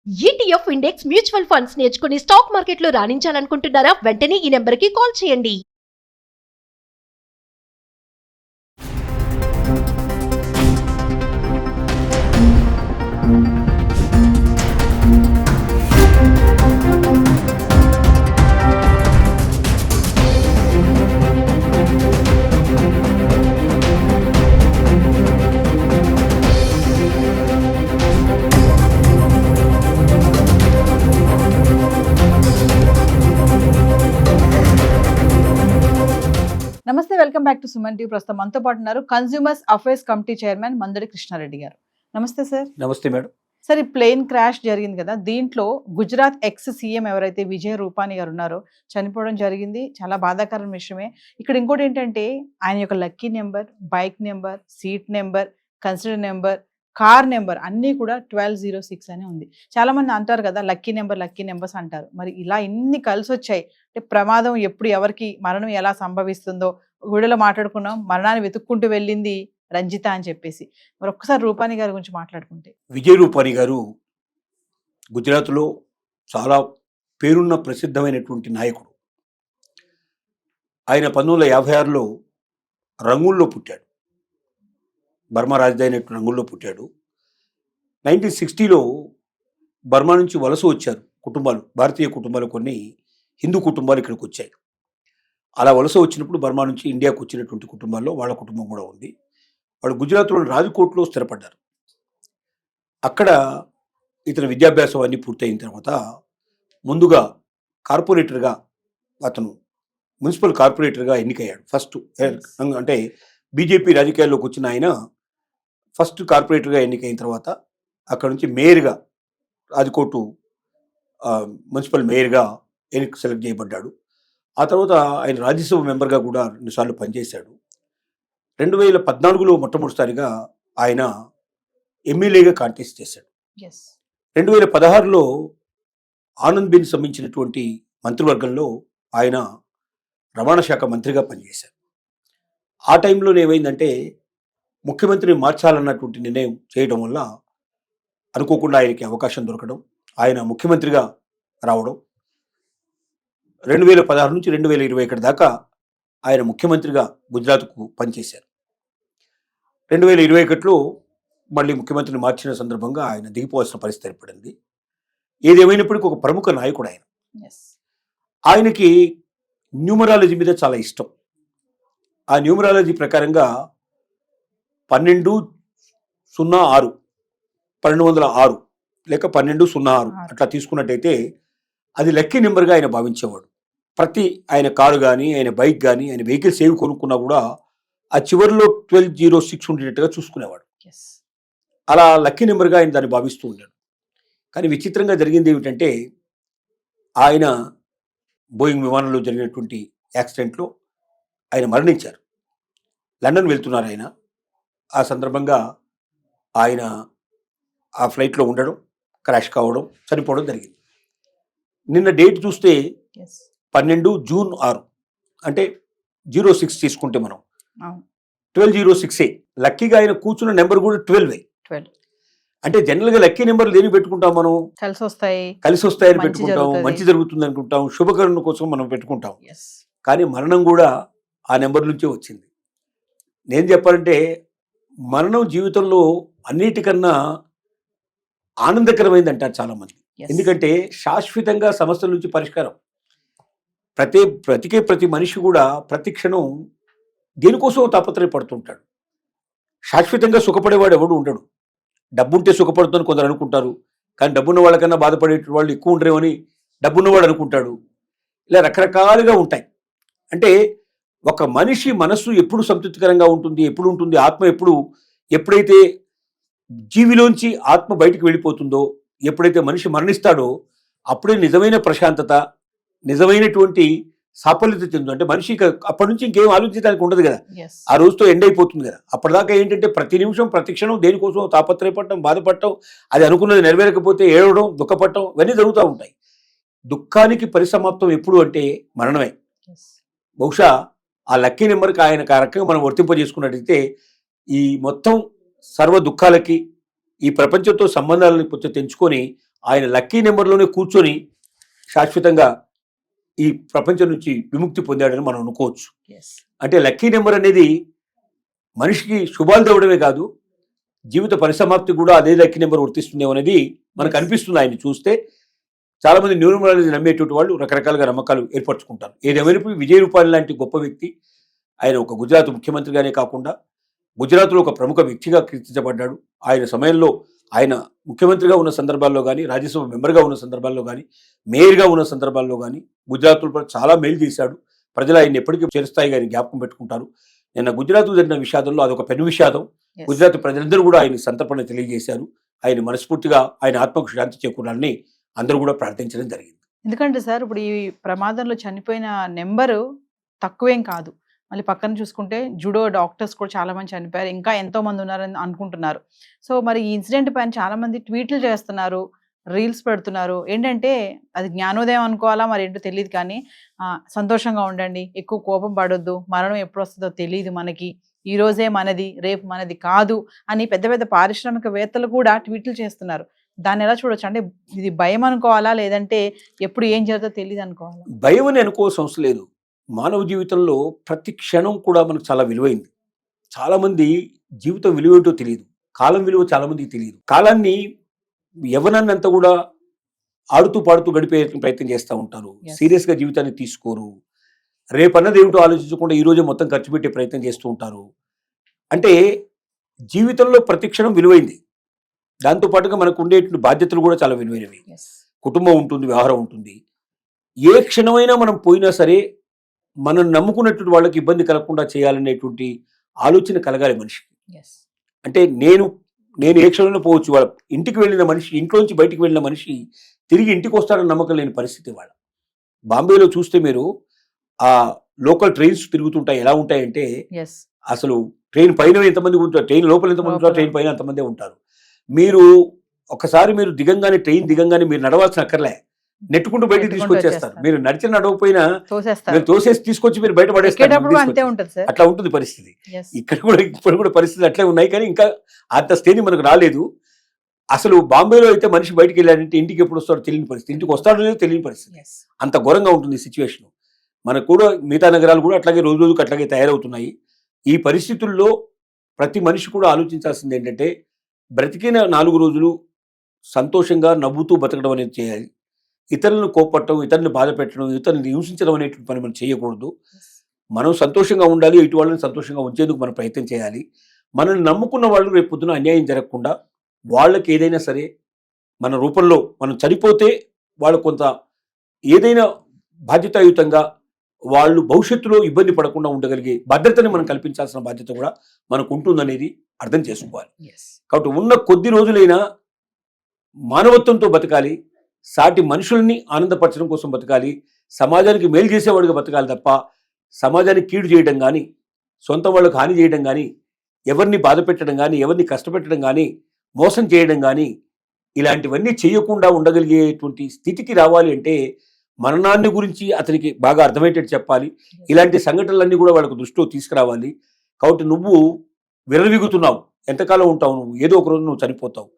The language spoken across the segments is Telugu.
ఈటీఎఫ్ ఇండెక్స్ మ్యూచువల్ ఫండ్స్ నేర్చుకుని స్టాక్ మార్కెట్లో రాణించాలనుకుంటున్నారా? వెంటనే ఈ నెంబర్కి కాల్ చేయండి. నమస్తే, welcome back to Suman TV. ప్రస్తుతం మనతో పాటు ఉన్నారు consumers affairs committee chairman Mandadi Krishna Reddy గారు. నమస్తే సార్. నమస్తే మేడం. సార్, ఈ ప్లేన్ క్రాష్ జరిగింది కదా, దీంట్లో గుజరాత్ ఎక్స్ సీఎం ఎవరైతే విజయ్ రూపానీ గారు ఉన్నారో చనిపోవడం జరిగింది. చాలా బాధాకరమైన విషయమే. ఇక్కడ ఇంకోటి ఏంటంటే ఆయన యొక్క lucky number, bike number, seat number, consider number, car number అన్నీ కూడా 1206 అని ఉంది. చాలా మంది అంటారు కదా లక్కీ నెంబర్స్ అంటారు. మరి ఇలా ఇన్ని కలిసి వచ్చాయి అంటే ప్రమాదం ఎప్పుడు ఎవరికి మరణం ఎలా సంభవిస్తుందో వీడియోలో మాట్లాడుకున్నాం. మరణాన్ని వెతుక్కుంటూ వెళ్ళింది రంజిత అని చెప్పేసి. మరి ఒక్కసారి రూపానీ గారి గురించి మాట్లాడుకుంటే. విజయ్ రూపానీ గారు గుజరాత్లో చాలా పేరున్న ప్రసిద్ధమైనటువంటి నాయకుడు. ఆయన 1956లో రంగూన్లో పుట్టాడు. బర్మా రాజధాని రంగూన్లో పుట్టాడు. 1960లో బర్మా నుంచి వలస వచ్చారు కుటుంబాలు, భారతీయ కుటుంబాలు, కొన్ని హిందూ కుటుంబాలు ఇక్కడికి వచ్చాయి. అలా వలస వచ్చినప్పుడు బర్మా నుంచి ఇండియాకు వచ్చినటువంటి కుటుంబాల్లో వాళ్ళ కుటుంబం కూడా ఉంది. వాళ్ళు గుజరాత్లోని రాజ్కోట్లో స్థిరపడ్డారు. అక్కడ ఇతని విద్యాభ్యాసం అన్నీ పూర్తయిన తర్వాత ముందుగా కార్పొరేటర్గా అతను మున్సిపల్ కార్పొరేటర్గా ఎన్నికయ్యాడు. ఫస్ట్ అంటే బీజేపీ రాజకీయాల్లోకి వచ్చిన ఆయన ఫస్ట్ కార్పొరేటర్గా ఎన్నికైన తర్వాత అక్కడ నుంచి మేయర్గా, రాజ్కోట్ మున్సిపల్ మేయర్గా సెలెక్ట్ చేయబడ్డాడు. ఆ తర్వాత ఆయన రాజ్యసభ మెంబర్గా కూడా 2 సార్లు పనిచేశాడు. 2014లో మొట్టమొదటిసారిగా ఆయన ఎమ్మెల్యేగా కాంటెస్ట్ చేశాడు. 2016లో ఆనంద్ బిన్ సంబంధించినటువంటి మంత్రివర్గంలో ఆయన రవాణా శాఖ మంత్రిగా పనిచేశారు. ఆ టైంలోనే ఏమైందంటే ముఖ్యమంత్రిని మార్చాలన్నటువంటి నిర్ణయం చేయడం వల్ల అనుకోకుండా ఆయనకి అవకాశం దొరకడం, ఆయన ముఖ్యమంత్రిగా రావడం. 2016 నుంచి 2021 దాకా ఆయన ముఖ్యమంత్రిగా గుజరాత్కు పనిచేశారు. 2021లో మళ్ళీ ముఖ్యమంత్రిని మార్చిన సందర్భంగా ఆయన దిగిపోవాల్సిన పరిస్థితి ఏర్పడింది. ఏదేమైనప్పటికీ ఒక ప్రముఖ నాయకుడు ఆయన. ఆయనకి న్యూమరాలజీ మీద చాలా ఇష్టం. ఆ న్యూమరాలజీ ప్రకారంగా 1206 లేక 1206 అట్లా తీసుకున్నట్టయితే అది లక్కీ నెంబర్గా ఆయన భావించేవాడు. ప్రతి ఆయన కారు కానీ, ఆయన బైక్ కానీ, ఆయన వెహికల్స్ ఏవి కొనుక్కున్నా కూడా ఆ చివరిలో 1206 ఉండేటట్టుగా చూసుకునేవాడు. అలా లక్కీ నెంబర్గా ఆయన దాన్ని భావిస్తూ ఉన్నాడు. కానీ విచిత్రంగా జరిగింది ఏమిటంటే ఆయన బోయింగ్ విమానంలో జరిగినటువంటి యాక్సిడెంట్లో ఆయన మరణించారు. లండన్ వెళ్తున్నారు ఆయన. ఆ సందర్భంగా ఆయన ఆ ఫ్లైట్లో ఉండడం, క్రాష్ కావడం, చనిపోవడం జరిగింది. నిన్న డేట్ చూస్తే 12 జూన్ 6 అంటే 06 తీసుకుంటే మనం 1206. లక్కీగా ఆయన కూర్చున్న నెంబర్ కూడా 12. అంటే జనరల్గా లక్కీ నెంబర్ దేని పెట్టుకుంటాం మనం? కలిసి వస్తాయని పెట్టుకుంటాం, మంచి జరుగుతుంది అనుకుంటాం, శుభకరణ కోసం మనం పెట్టుకుంటాం. కానీ మరణం కూడా ఆ నెంబర్ నుంచే వచ్చింది. నేను చెప్పాలంటే మరణం జీవితంలో అన్నిటికన్నా ఆనందకరమైంది అంటారు చాలామంది. ఎందుకంటే శాశ్వతంగా సమస్యల నుంచి పరిష్కారం. ప్రతి మనిషి కూడా ప్రతి క్షణం దేనికోసం తాపత్రయపడుతుంటాడు. శాశ్వతంగా సుఖపడేవాడు ఎవడు ఉండడు. డబ్బుంటే సుఖపడుతుందని కొందరు అనుకుంటారు. కానీ డబ్బున్న వాళ్ళకన్నా బాధపడే వాళ్ళు ఎక్కువ ఉండరేమని డబ్బున్నవాడు అనుకుంటాడు. ఇలా రకరకాలుగా ఉంటాయి. అంటే ఒక మనిషి మనస్సు ఎప్పుడు సంతృప్తికరంగా ఉంటుంది, ఎప్పుడు ఉంటుంది, ఆత్మ ఎప్పుడైతే జీవిలోంచి ఆత్మ బయటికి వెళ్ళిపోతుందో, ఎప్పుడైతే మనిషి మరణిస్తాడో అప్పుడే నిజమైన ప్రశాంతత, నిజమైనటువంటి సాఫల్యత చెందు. అంటే మనిషి అప్పటి నుంచి ఇంకేం ఆలోచించడానికి ఉండదు కదా, ఆ రోజుతో ఎండ్ అయిపోతుంది కదా. అప్పటిదాకా ఏంటంటే ప్రతి నిమిషం ప్రతి క్షణం దేనికోసం తాపత్రయపడటం, బాధపడటం, అది అనుకున్నది నెరవేరకపోతే ఏడవడం, దుఃఖపడటం, ఇవన్నీ జరుగుతూ ఉంటాయి. దుఃఖానికి పరిసమాప్తం ఎప్పుడు అంటే మరణమే. బహుశా ఆ లక్కీ నెంబర్కి ఆయన రకంగా మనం వర్తింపజేసుకున్నట్టయితే ఈ మొత్తం సర్వ దుఃఖాలకి, ఈ ప్రపంచంతో సంబంధాలను కొంచెం తెంచుకొని ఆయన లక్కీ నెంబర్లోనే కూర్చొని శాశ్వతంగా ఈ ప్రపంచం నుంచి విముక్తి పొందాడని మనం అనుకోవచ్చు. అంటే లక్కీ నెంబర్ అనేది మనిషికి శుభాలు తేవడమే కాదు, జీవిత పరిసమాప్తి కూడా అదే లక్కీ నెంబర్ వర్తిస్తుందేమో అనేది మనకు అనిపిస్తుంది. ఆయన చూస్తే చాలా మంది న్యూమరాలజీ నమ్మేటువంటి వాళ్ళు రకరకాలుగా నమ్మకాలు ఏర్పరచుకుంటారు. ఏదేమైనా విజయ్ రూపాని లాంటి గొప్ప వ్యక్తి, ఆయన ఒక గుజరాత్ ముఖ్యమంత్రిగానే కాకుండా గుజరాత్లో ఒక ప్రముఖ వ్యక్తిగా కీర్తించబడ్డాడు. ఆయన సమయంలో ఆయన ముఖ్యమంత్రిగా ఉన్న సందర్భాల్లో కానీ, రాజ్యసభ మెంబర్గా ఉన్న సందర్భాల్లో కానీ, మేయర్గా ఉన్న సందర్భాల్లో కానీ గుజరాత్లో చాలా మేలు చేశాడు. ప్రజలు ఆయన ఎప్పటికీ చిరస్థాయిగా ఆయన జ్ఞాపకం పెట్టుకుంటారు. నిన్న గుజరాత్ జరిగిన విషాదంలో అదొక పెను విషాదం. గుజరాత్ ప్రజలందరూ కూడా ఆయన సంతర్పణ తెలియజేశారు. ఆయన మనస్ఫూర్తిగా ఆయన ఆత్మకు శాంతి చేకూరాలని అందరూ కూడా ప్రార్థించడం జరిగింది. ఎందుకంటే సార్ ఇప్పుడు ఈ ప్రమాదంలో చనిపోయిన నెంబరు తక్కువేం కాదు. మళ్ళీ పక్కన చూసుకుంటే జుడో డాక్టర్స్ కూడా చాలా మంది చనిపోయారు, ఇంకా ఎంతో మంది ఉన్నారని అనుకుంటున్నారు. సో మరి ఈ ఇన్సిడెంట్ పైన చాలా మంది ట్వీట్లు చేస్తున్నారు, రీల్స్ పెడుతున్నారు. ఏంటంటే అది జ్ఞానోదయం అనుకోవాలా మరి ఏంటో తెలియదు, కానీ సంతోషంగా ఉండండి, ఎక్కువ కోపం పడొద్దు, మరణం ఎప్పుడు వస్తుందో తెలియదు మనకి, ఈ రోజే మనది రేపు మనది కాదు అని పెద్ద పెద్ద పారిశ్రామికవేత్తలు కూడా ట్వీట్లు చేస్తున్నారు. దాన్ని ఎలా చూడొచ్చు? అంటే ఇది భయం అనుకోవాలా, లేదంటే ఎప్పుడు ఏం జరుగుతుందో తెలియదు అనుకోవాలా? భయం అని అనుకోవాల్సిన అవసరం లేదు. మానవ జీవితంలో ప్రతి క్షణం కూడా మనకు చాలా విలువైంది. చాలామంది జీవితం విలువేంటో తెలియదు, కాలం విలువ చాలామందికి తెలియదు. కాలాన్ని యవ్వనాన్ని అంతా కూడా ఆడుతూ పాడుతూ గడిపే ప్రయత్నం చేస్తూ ఉంటారు. సీరియస్గా జీవితాన్ని తీసుకోరు. రేపన్నది ఏమిటో ఆలోచించకుండా ఈరోజే మొత్తం ఖర్చు పెట్టే ప్రయత్నం చేస్తూ ఉంటారు. అంటే జీవితంలో ప్రతి క్షణం విలువైంది. దాంతోపాటుగా మనకు ఉండేటువంటి బాధ్యతలు కూడా చాలా విలువైనవి. కుటుంబం ఉంటుంది, వ్యవహారం ఉంటుంది. ఏ క్షణమైనా మనం పోయినా సరే మనం నమ్ముకున్నటువంటి వాళ్ళకి ఇబ్బంది కలగకుండా చేయాలనేటువంటి ఆలోచన కలగాలి మనిషికి. అంటే నేను ఏ క్షణంలో పోవచ్చు. వాళ్ళ ఇంటికి వెళ్ళిన మనిషి, ఇంట్లోంచి బయటికి వెళ్ళిన మనిషి తిరిగి ఇంటికి వస్తాడని నమ్మకం లేని పరిస్థితి వాళ్ళ. బాంబేలో చూస్తే మీరు ఆ లోకల్ ట్రైన్స్ తిరుగుతుంటాయి, ఎలా ఉంటాయంటే అసలు ట్రైన్ పైన ఎంతమంది ఉంటారు, ట్రైన్ లోపల ఎంతమంది ఉంటారు, ట్రైన్ పైన అంతమందే ఉంటారు. మీరు ఒకసారి మీరు ట్రైన్ దిగంగానే మీరు నడవాల్సిన అక్కర్లే, నెట్టుకుంటూ బయటకు తీసుకొచ్చేస్తారు. మీరు నడిచిన నడవపోయినా మీరు తోసేసి తీసుకొచ్చి మీరు బయట పడేస్తారు. అట్లా ఉంటుంది పరిస్థితి. ఇప్పుడు కూడా పరిస్థితి అట్లే ఉన్నాయి, కానీ ఇంకా అంత స్థితి మనకు రాలేదు. అసలు బాంబేలో అయితే మనిషి బయటికి వెళ్ళాడంటే ఇంటికి ఎప్పుడు వస్తాడో తెలియని పరిస్థితి, ఇంటికి వస్తాడో లేదో తెలియని పరిస్థితి. అంత ఘోరంగా ఉంటుంది సిచ్యువేషన్. మనకు కూడా మిగతా నగరాలు కూడా అట్లాగే రోజు రోజుకు అట్లాగే తయారవుతున్నాయి. ఈ పరిస్థితుల్లో ప్రతి మనిషి కూడా ఆలోచించాల్సింది ఏంటంటే, బ్రతికిన 4 రోజులు సంతోషంగా నవ్వుతూ బతకడం అనేది చేయాలి. ఇతరులను కోపట్టడం, ఇతరులను బాధ పెట్టడం, ఇతరులను హింసించడం అనేటువంటి పని మనం చేయకూడదు. మనం సంతోషంగా ఉండాలి, ఇటు వాళ్ళని సంతోషంగా ఉంచేందుకు మనం ప్రయత్నం చేయాలి. మనల్ని నమ్ముకున్న వాళ్ళు రేపు పొద్దున అన్యాయం జరగకుండా వాళ్ళకి ఏదైనా సరే మన రూపంలో మనం చనిపోతే వాళ్ళు కొంత ఏదైనా బాధ్యతాయుతంగా వాళ్ళు భవిష్యత్తులో ఇబ్బంది పడకుండా ఉండగలిగే భద్రతని మనం కల్పించాల్సిన బాధ్యత కూడా మనకు ఉంటుందనేది అర్థం చేసుకోవాలి. కాబట్టి ఉన్న కొద్ది రోజులైనా మానవత్వంతో బతకాలి, సాటి మనుషుల్ని ఆనందపరచడం కోసం బతకాలి, సమాజానికి మేలు చేసేవాడిగా బతకాలి తప్ప సమాజానికి కీడు చేయడం కానీ, సొంత వాళ్ళకు హాని చేయడం కానీ, ఎవరిని బాధ పెట్టడం కానీ, ఎవరిని కష్టపెట్టడం కానీ, మోసం చేయడం కానీ, ఇలాంటివన్నీ చేయకుండా ఉండగలిగేటువంటి స్థితికి రావాలి అంటే మరణాన్ని గురించి అతనికి బాగా అర్థమయ్యేటట్టు చెప్పాలి. ఇలాంటి సంఘటనలన్నీ కూడా వాళ్ళకు దృష్టిలో తీసుకురావాలి. కాబట్టి నువ్వు విర్రవీగుతున్నావు, ఎంతకాలం ఉంటావు నువ్వు, ఏదో ఒక రోజు నువ్వు చనిపోతావు.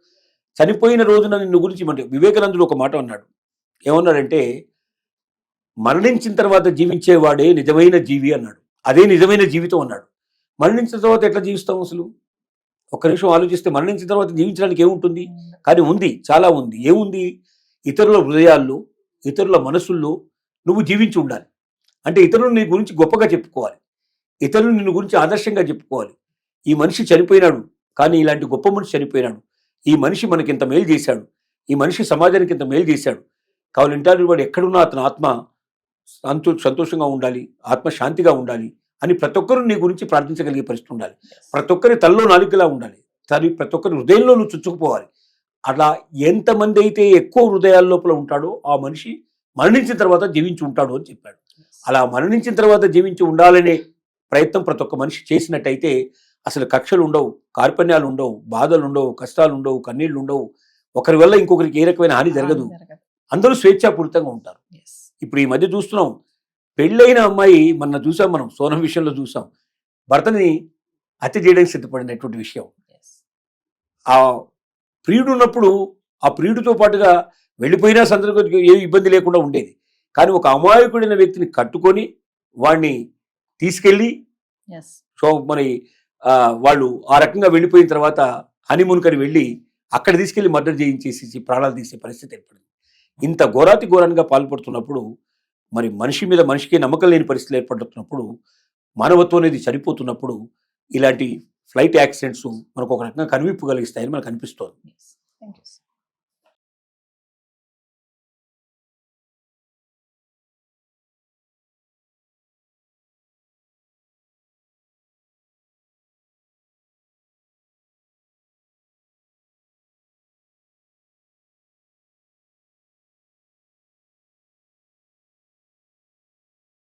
చనిపోయిన రోజున నిన్ను గురించి అంటే వివేకానందుడు ఒక మాట అన్నాడు. ఏమన్నాడంటే, మరణించిన తర్వాత జీవించేవాడే నిజమైన జీవి అన్నాడు. అదే నిజమైన జీవితం అన్నాడు. మరణించిన తర్వాత ఎట్లా జీవిస్తాం అసలు? ఒక్క నిమిషం ఆలోచిస్తే మరణించిన తర్వాత జీవించడానికి ఏముంటుంది? కానీ ఉంది, చాలా ఉంది. ఏముంది? ఇతరుల హృదయాల్లో, ఇతరుల మనసుల్లో నువ్వు జీవించి ఉండాలి. అంటే ఇతరులు నీ గురించి గొప్పగా చెప్పుకోవాలి, ఇతరులు నిన్ను గురించి ఆదర్శంగా చెప్పుకోవాలి. ఈ మనిషి చనిపోయినాడు, కానీ ఇలాంటి గొప్ప మనిషి చనిపోయినాడు, ఈ మనిషి మనకి ఇంత మేలు చేశాడు, ఈ మనిషి సమాజానికి ఇంత మేలు చేశాడు. కావాలంటే వాడు ఎక్కడున్నా అతని ఆత్మ సంతోషంగా ఉండాలి, ఆత్మ శాంతిగా ఉండాలి అని ప్రతి ఒక్కరు నీ గురించి ప్రార్థించగలిగే పరిస్థితి ఉండాలి. ప్రతి ఒక్కరి తల్లో నాలుకలా ఉండాలి, ప్రతి ఒక్కరి హృదయంలో నువ్వు చుచ్చుకుపోవాలి. అట్లా ఎంతమంది అయితే ఎక్కువ హృదయాల లోపల ఉంటాడో ఆ మనిషి మరణించిన తర్వాత జీవించి ఉంటాడు అని చెప్పాడు. అలా మరణించిన తర్వాత జీవించి ఉండాలనే ప్రయత్నం ప్రతి ఒక్క మనిషి చేసినట్టయితే అసలు కక్షలు ఉండవు, కార్పణ్యాలు ఉండవు, బాధలు ఉండవు, కష్టాలు ఉండవు, కన్నీళ్లు ఉండవు, ఒకరి వల్ల ఇంకొకరికి ఏ రకమైన హాని జరగదు. అందరూ స్వేచ్ఛాపూరితంగా ఉంటారు. ఇప్పుడు ఈ మధ్య చూస్తున్నాం, పెళ్ళైన అమ్మాయి మన చూసాం, మనం సోనం విషయంలో చూసాం, భర్తని హత్య చేయడానికి సిద్ధపడినటువంటి విషయం. ఆ ప్రియుడు ఉన్నప్పుడు ఆ ప్రియుడితో పాటుగా వెళ్ళిపోయినా సందర్భం ఏ ఇబ్బంది లేకుండా ఉండేది. కానీ ఒక అమాయకుడైన వ్యక్తిని కట్టుకొని వాడిని తీసుకెళ్ళి ఎస్. సో మరి వాళ్ళు ఆ రకంగా వెళ్ళిపోయిన తర్వాత హనీమూన్ కని వెళ్ళి అక్కడ తీసుకెళ్లి మర్డర్ చేయించేసి ప్రాణాలు తీసే పరిస్థితి ఏర్పడింది. ఇంత ఘోరాతి ఘోరంగా పాల్పడుతున్నప్పుడు మరి మనిషి మీద మనిషికి నమ్మకం లేని పరిస్థితులు ఏర్పడుతున్నప్పుడు మానవత్వం అనేది చనిపోతున్నప్పుడు ఇలాంటి ఫ్లైట్ యాక్సిడెంట్స్ మనకు ఒక రకంగా కనువిప్పు కలిగిస్తాయని మనకు అనిపిస్తోంది. Thank you.